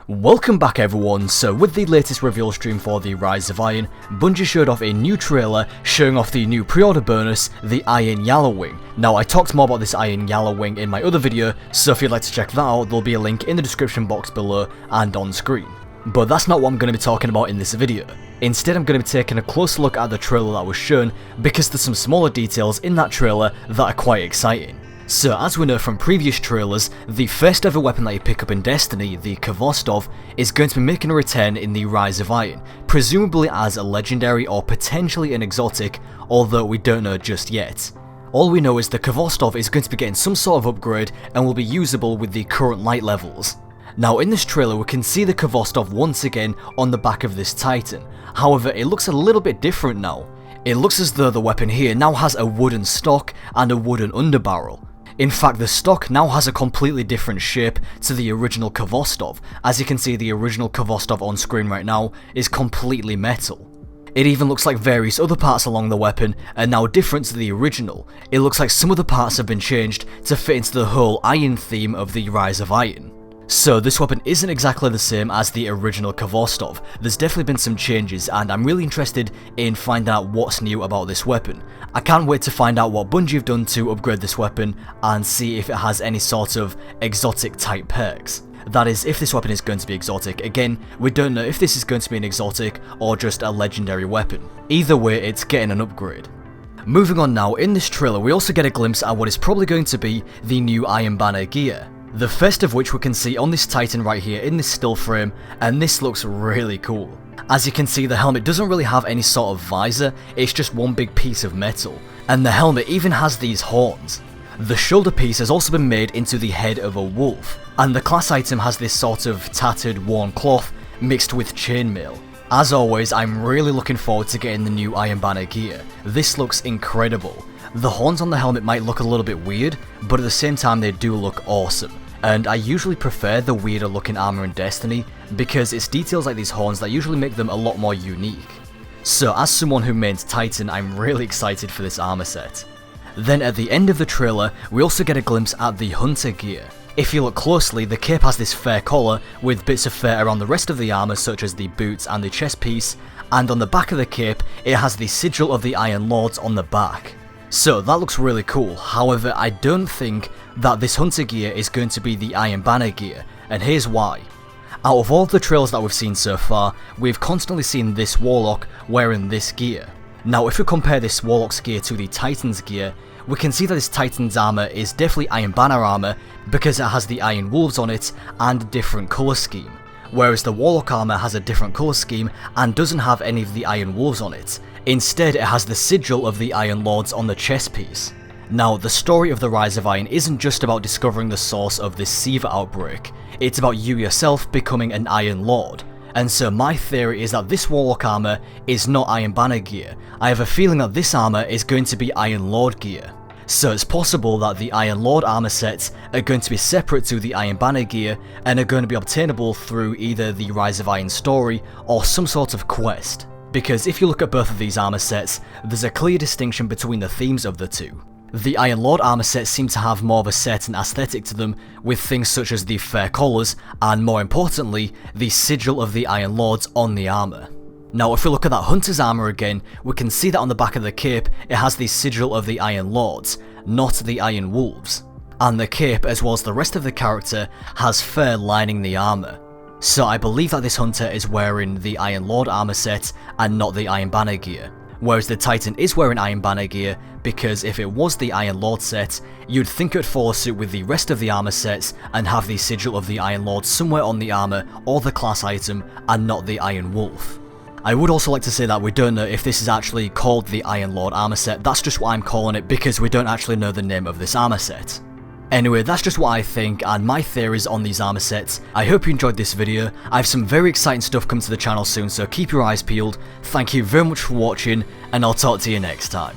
Welcome back everyone. So with the latest reveal stream for the Rise of Iron, Bungie showed off a new trailer showing off the new pre-order bonus, the Iron Yellow Wing. Now I talked more about this Iron Yellow Wing in my other video, so if you'd like to check that out, there'll be a link in the description box below and on screen. But that's not what I'm going to be talking about in this video. Instead I'm going to be taking a closer look at the trailer that was shown, because there's some smaller details in that trailer that are quite exciting. So as we know from previous trailers, the first ever weapon that you pick up in Destiny, the Khvostov, is going to be making a return in the Rise of Iron, presumably as a legendary or potentially an exotic, although we don't know just yet. All we know is the Khvostov is going to be getting some sort of upgrade and will be usable with the current light levels. Now in this trailer we can see the Khvostov once again on the back of this Titan, however it looks a little bit different now. It looks as though the weapon here now has a wooden stock and a wooden underbarrel. In fact, the stock now has a completely different shape to the original Khvostov. As you can see, the original Khvostov on screen right now is completely metal. It even looks like various other parts along the weapon are now different to the original. It looks like some of the parts have been changed to fit into the whole iron theme of the Rise of Iron. So this weapon isn't exactly the same as the original Khvostov. There's definitely been some changes and I'm really interested in finding out what's new about this weapon. I can't wait to find out what Bungie have done to upgrade this weapon and see if it has any sort of exotic type perks. That is, if this weapon is going to be exotic. Again, we don't know if this is going to be an exotic or just a legendary weapon. Either way, it's getting an upgrade. Moving on now, in this trailer we also get a glimpse at what is probably going to be the new Iron Banner gear. The first of which we can see on this Titan right here in this still frame, and this looks really cool. As you can see, the helmet doesn't really have any sort of visor, it's just one big piece of metal, and the helmet even has these horns. The shoulder piece has also been made into the head of a wolf, and the class item has this sort of tattered worn cloth mixed with chainmail. As always, I'm really looking forward to getting the new Iron Banner gear. This looks incredible. The horns on the helmet might look a little bit weird, but at the same time they do look awesome. And I usually prefer the weirder looking armor in Destiny, because it's details like these horns that usually make them a lot more unique. So as someone who mains Titan, I'm really excited for this armor set. Then at the end of the trailer, we also get a glimpse at the Hunter gear. If you look closely, the cape has this fur collar with bits of fur around the rest of the armor such as the boots and the chest piece, and on the back of the cape it has the sigil of the Iron Lords on the back. So that looks really cool, however I don't think that this Hunter gear is going to be the Iron Banner gear, and here's why. Out of all of the trailers that we've seen so far, we've constantly seen this Warlock wearing this gear. Now if we compare this Warlock's gear to the Titan's gear, we can see that this Titan's armor is definitely Iron Banner armor because it has the Iron Wolves on it and a different colour scheme. Whereas the Warlock armor has a different colour scheme and doesn't have any of the Iron Wolves on it. Instead, it has the sigil of the Iron Lords on the chest piece. Now, the story of the Rise of Iron isn't just about discovering the source of this Seaver outbreak, it's about you yourself becoming an Iron Lord. And so my theory is that this Warlock armor is not Iron Banner gear. I have a feeling that this armor is going to be Iron Lord gear. So it's possible that the Iron Lord armor sets are going to be separate to the Iron Banner gear and are going to be obtainable through either the Rise of Iron story or some sort of quest. Because if you look at both of these armor sets, there's a clear distinction between the themes of the two. The Iron Lord armor sets seem to have more of a certain aesthetic to them, with things such as the fur collars and, more importantly, the sigil of the Iron Lords on the armor. Now if we look at that Hunter's armor again, we can see that on the back of the cape it has the sigil of the Iron Lords, not the Iron Wolves. And the cape, as well as the rest of the character, has fur lining the armor. So I believe that this Hunter is wearing the Iron Lord armor set and not the Iron Banner gear. Whereas the Titan is wearing Iron Banner gear, because if it was the Iron Lord set, you'd think it would follow suit with the rest of the armor sets and have the sigil of the Iron Lord somewhere on the armor or the class item and not the Iron Wolf. I would also like to say that we don't know if this is actually called the Iron Lord armor set, that's just what I'm calling it because we don't actually know the name of this armor set. Anyway, that's just what I think and my theories on these armor sets. I hope you enjoyed this video. I have some very exciting stuff coming to the channel soon, so keep your eyes peeled. Thank you very much for watching, and I'll talk to you next time.